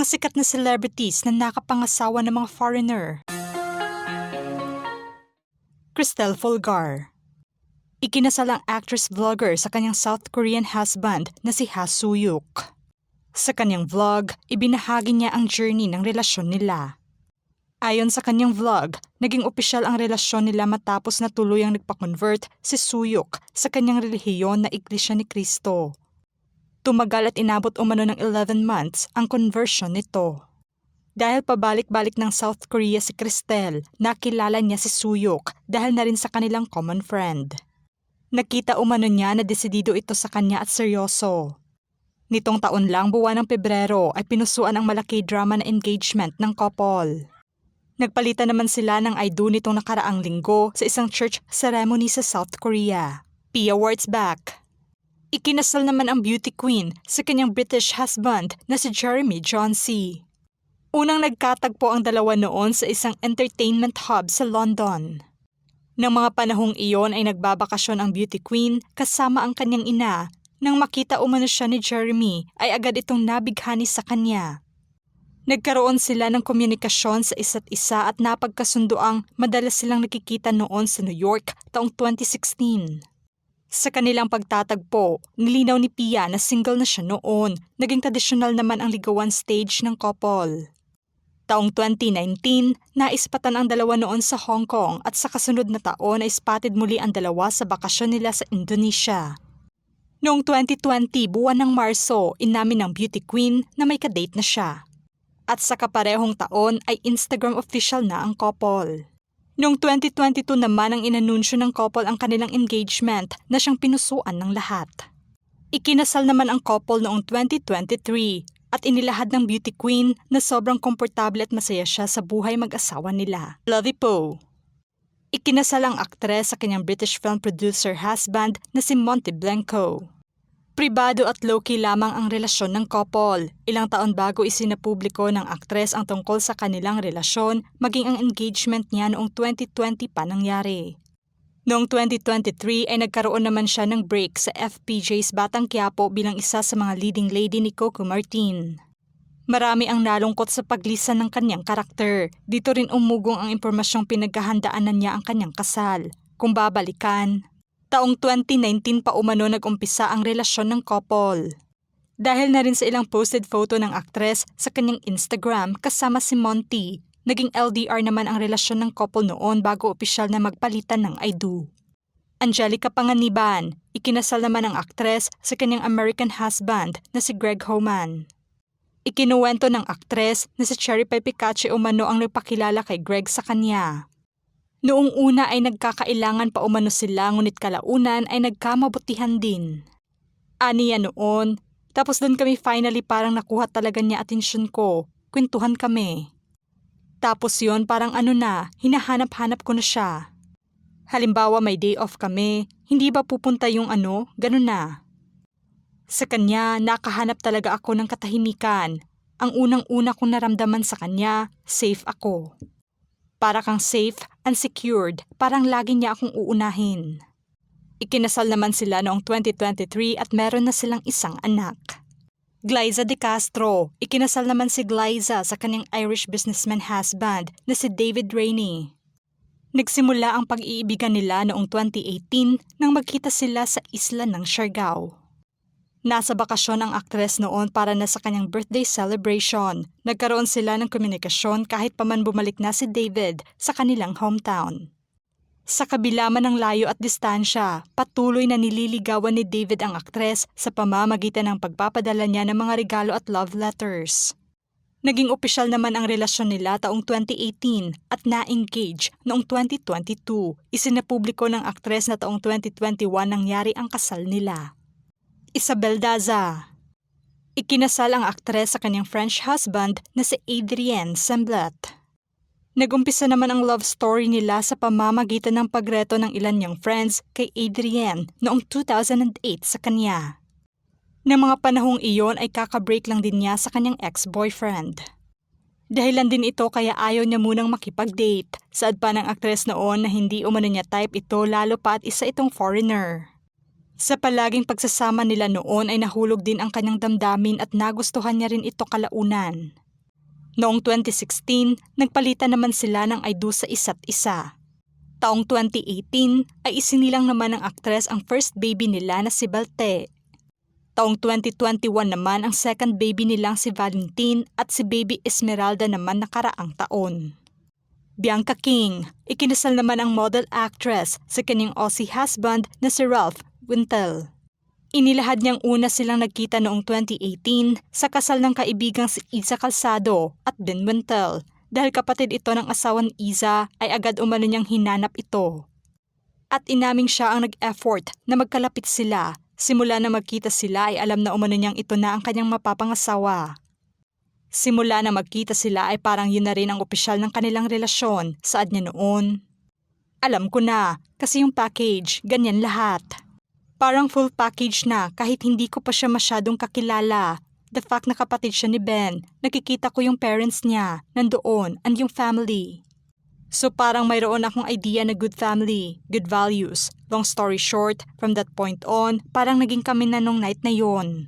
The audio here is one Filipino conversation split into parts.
mga sikat na celebrities na nakapangasawa ng mga foreigner. Cristel Folgar. Ikinasal ang actress-vlogger sa kanyang South Korean husband na si Ha Soo-yuk. Sa kanyang vlog, ibinahagi niya ang journey ng relasyon nila. Ayon sa kanyang vlog, naging opisyal ang relasyon nila matapos na tuluyang nagpa-convert si Soo-yuk sa kanyang relihiyon na Iglesia ni Cristo. Tumagal at inabot umano ng 11 months ang conversion nito. Dahil pabalik-balik ng South Korea si Cristel, nakilala niya si Soo-yuk dahil na rin sa kanilang common friend. Nakita umano niya na desidido ito sa kanya at seryoso. Nitong taon lang, buwan ng Pebrero, ay pinusuan ang malaki drama na engagement ng couple. Nagpalitan naman sila ng I do nitong nakaraang linggo sa isang church ceremony sa South Korea. Pia Wurtzbach. Ikinasal naman ang beauty queen sa kanyang British husband na si Jeremy Jonsson. Unang nagkatagpo ang dalawa noon sa isang entertainment hub sa London. Nang mga panahong iyon ay nagbabakasyon ang beauty queen kasama ang kanyang ina. Nang makita umano siya ni Jeremy ay agad itong nabighani sa kanya. Nagkaroon sila ng komunikasyon sa isa't isa at napagkasundoang madalas silang nakikita noon sa New York taong 2016. Sa kanilang pagtatagpo, nilinaw ni Pia na single na siya noon. Naging tradisyonal naman ang ligawan stage ng couple. Taong 2019, naispatan ang dalawa noon sa Hong Kong at sa kasunod na taon ay spotted muli ang dalawa sa bakasyon nila sa Indonesia. Noong 2020, buwan ng Marso, inamin ng beauty queen na may kadate na siya. At sa kaparehong taon ay Instagram official na ang couple. Noong 2022 naman ang inanunsyo ng couple ang kanilang engagement na siyang pinusuan ng lahat. Ikinasal naman ang couple noong 2023 at inilahad ng beauty queen na sobrang komportable at masaya siya sa buhay mag-asawa nila. Lovey Po. Ikinasal ang aktres sa kanyang British film producer husband na si Monty Blanco. Pribado at low-key lamang ang relasyon ng couple. Ilang taon bago isinapubliko ng aktres ang tungkol sa kanilang relasyon, maging ang engagement niya noong 2020 pa nangyari. Noong 2023 ay nagkaroon naman siya ng break sa FPJ's Batang Quiapo bilang isa sa mga leading lady ni Coco Martin. Marami ang nalungkot sa paglisan ng kanyang karakter. Dito rin umugong ang impormasyong pinaghahandaanan niya ang kanyang kasal. Kung babalikan, taong 2019 pa umano nag-umpisa ang relasyon ng couple. Dahil na rin sa ilang posted photo ng aktres sa kanyang Instagram kasama si Monty, naging LDR naman ang relasyon ng couple noon bago opisyal na magpalitan ng I do. Angelica Panganiban, ikinasal naman ang aktres sa kanyang American husband na si Greg Homan. Ikinuwento ng aktres na si Cherry Pie Picache umano ang nagpakilala kay Greg sa kanya. Noong una ay nagkakailangan pa umano sila ngunit kalaunan ay nagkamabutihan din. Aniya noon, tapos doon kami finally parang nakuha talaga niya atensyon ko, kwentuhan kami. Tapos yon parang hinahanap-hanap ko na siya. Halimbawa may day off kami, hindi ba pupunta yung ganun na. Sa kanya, nakahanap talaga ako ng katahimikan. Ang unang-una kong naramdaman sa kanya, safe ako. Para kang safe and secured, parang lagi niya akong uunahin. Ikinasal naman sila noong 2023 at meron na silang isang anak. Glyza De Castro, ikinasal naman si Glyza sa kanyang Irish businessman husband na si David Rainey. Nagsimula ang pag-iibigan nila noong 2018 nang magkita sila sa isla ng Siargao. Nasa bakasyon ang aktres noon para na sa kanyang birthday celebration. Nagkaroon sila ng komunikasyon kahit pa man bumalik na si David sa kanilang hometown. Sa kabila man ng layo at distansya, patuloy na nililigawan ni David ang aktres sa pamamagitan ng pagpapadala niya ng mga regalo at love letters. Naging opisyal naman ang relasyon nila taong 2018 at na-engage noong 2022. Isinapubliko ng aktres na taong 2021 nangyari ang kasal nila. Isabel Daza. Ikinasal ang aktres sa kanyang French husband na si Adrien Semblet. Nagumpisa naman ang love story nila sa pamamagitan ng pagreto ng ilan niyang friends kay Adrien noong 2008 sa kanya. Nang mga panahong iyon ay kakabreak lang din niya sa kanyang ex-boyfriend. Dahilan din ito kaya ayaw niya munang makipag-date. Saad pa ng aktres noon na hindi umano niya type ito lalo pa at isa itong foreigner. Sa palaging pagsasama nila noon ay nahulog din ang kanyang damdamin at nagustuhan niya rin ito kalaunan. Noong 2016, nagpalitan naman sila ng I do sa isa't isa. Taong 2018 ay isinilang naman ng aktres ang first baby nila na si Balte. Taong 2021 naman ang second baby nilang si Valentin at si baby Esmeralda naman nakaraang taon. Bianca King, ikinasal naman ang model actress sa kanyang Aussie husband na si Ralph Wintel. Inilahad niyang una silang nagkita noong 2018 sa kasal ng kaibigang si Isa Calzado at Ben Wintel dahil kapatid ito ng asawa ni Isa ay agad umano niyang hinanap ito. At inaming siya ang nag-effort na magkalapit sila. Simula na magkita sila ay alam na umano niyang ito na ang kanyang mapapangasawa. Simula na magkita sila ay parang yun na rin ang opisyal ng kanilang relasyon, saad niya noon. Alam ko na, kasi yung package, ganyan lahat. Parang full package na kahit hindi ko pa siya masyadong kakilala. The fact na kapatid siya ni Ben, nakikita ko yung parents niya, nandoon, and yung family. So parang mayroon akong idea na good family, good values. Long story short, from that point on, parang naging kami na nung night na yon.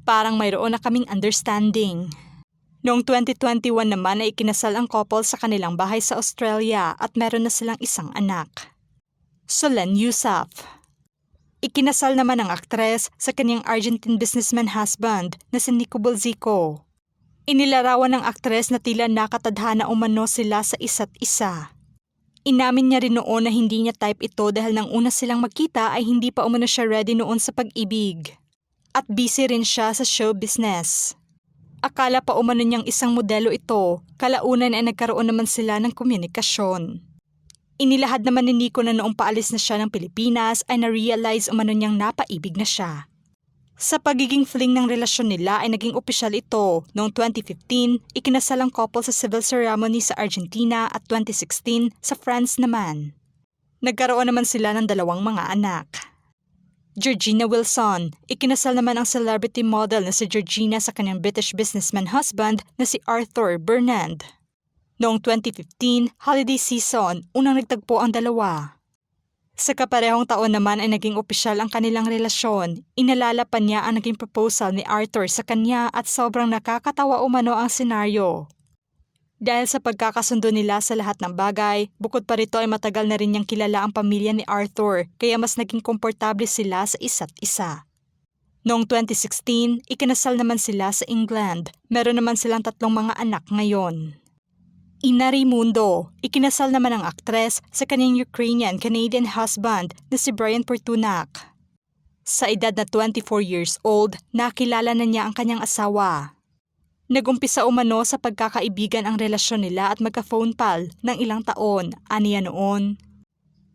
Parang mayroon na kaming understanding. Noong 2021 naman ay ikinasal ang couple sa kanilang bahay sa Australia at meron na silang isang anak. Solen Yusuf. Ikinasal naman ang aktres sa kanyang Argentine businessman husband na si Nico Bolzico. Inilarawan ng aktres na tila nakatadhana umano sila sa isa't isa. Inamin niya rin noon na hindi niya type ito dahil nang una silang magkita ay hindi pa umano siya ready noon sa pag-ibig. At busy rin siya sa show business. Akala pa umano niyang isang modelo ito, kalaunan ay nagkaroon naman sila ng komunikasyon. Inilahad naman ni Nico na noong paalis na siya ng Pilipinas ay na-realize umano niyang napaibig na siya. Sa pagiging fling ng relasyon nila ay naging opisyal ito. Noong 2015, ikinasal ang couple sa civil ceremony sa Argentina at 2016 sa France naman. Nagkaroon naman sila ng 2 mga anak. Georgina Wilson, ikinasal naman ang celebrity model na si Georgina sa kanyang British businessman husband na si Arthur Burnand. Noong 2015, holiday season, unang nagtagpo ang dalawa. Sa kaparehong taon naman ay naging opisyal ang kanilang relasyon. Inalala pa niya ang naging proposal ni Arthur sa kanya at sobrang nakakatawa umano ang senaryo. Dahil sa pagkakasundo nila sa lahat ng bagay, bukod pa rito ay matagal na rin niyang kilala ang pamilya ni Arthur kaya mas naging komportable sila sa isa't isa. Noong 2016, ikinasal naman sila sa England. Meron naman silang 3 mga anak ngayon. Ina Raimundo, ikinasal naman ang aktres sa kanyang Ukrainian-Canadian husband na si Brian Portunak. Sa edad na 24 years old, nakilala na niya ang kanyang asawa. Nagumpisa umano sa pagkakaibigan ang relasyon nila at magka-phone pal ng ilang taon, aniya noon.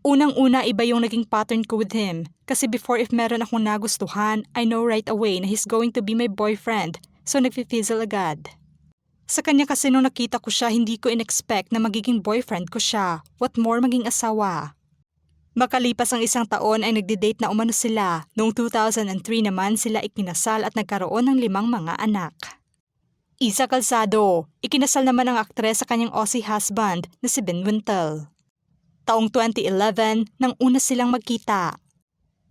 Unang-una iba yung naging pattern ko with him kasi before if meron akong nagustuhan, I know right away na he's going to be my boyfriend, so nagfi-fizzle agad. Sa kanya kasi nung nakita ko siya, hindi ko in-expect na magiging boyfriend ko siya. What more maging asawa? Makalipas ang 1 taon ay nagde-date na umano sila. Noong 2003 naman sila ikinasal at nagkaroon ng 5 mga anak. Isa Calzado, ikinasal naman ang aktres sa kanyang Aussie husband na si Ben Wintel. Taong 2011 nang una silang magkita.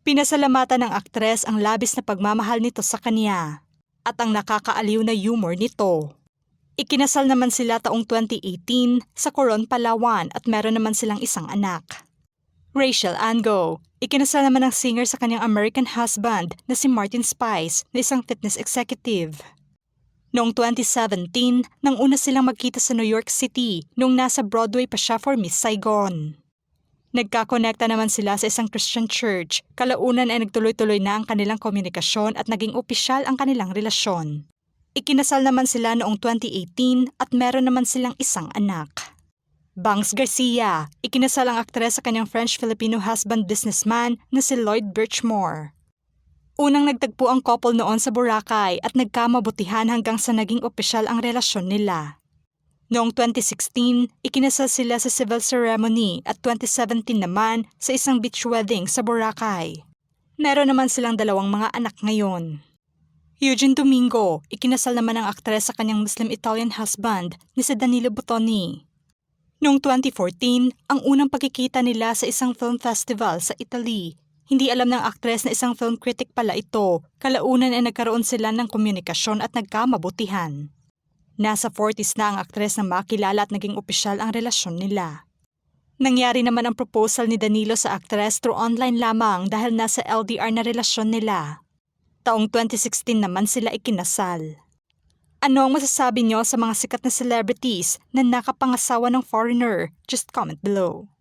Pinasalamatan ng aktres ang labis na pagmamahal nito sa kanya at ang nakakaaliw na humor nito. Ikinasal naman sila taong 2018 sa Coron, Palawan at meron naman silang isang anak. Rachel Ango, ikinasal naman ng singer sa kanyang American husband na si Martin Spice na isang fitness executive. Noong 2017, nang una silang magkita sa New York City nung nasa Broadway pa siya for Miss Saigon. Nagkakonekta naman sila sa isang Christian church, kalaunan ay nagtuloy-tuloy na ang kanilang komunikasyon at naging opisyal ang kanilang relasyon. Ikinasal naman sila noong 2018 at meron naman silang isang anak. Bangs Garcia, ikinasal ang aktres sa kanyang French-Filipino husband businessman na si Lloyd Birchmore. Unang nagtagpo ang couple noon sa Boracay at nagkamabutihan hanggang sa naging opisyal ang relasyon nila. Noong 2016, ikinasal sila sa civil ceremony at 2017 naman sa isang beach wedding sa Boracay. Meron naman silang 2 mga anak ngayon. Eugene Domingo, ikinasal naman ang aktres sa kanyang Muslim-Italian husband na si Danilo Bottoni. Noong 2014, ang unang pagkikita nila sa isang film festival sa Italy. Hindi alam ng aktres na isang film critic pala ito, kalaunan ay nagkaroon sila ng komunikasyon at nagkamabutihan. Nasa 40s na ang aktres na makilala at naging opisyal ang relasyon nila. Nangyari naman ang proposal ni Danilo sa aktres through online lamang dahil nasa LDR na relasyon nila. Taong 2016 naman sila ikinasal. Ano ang masasabi nyo sa mga sikat na celebrities na nakapangasawa ng foreigner? Just comment below.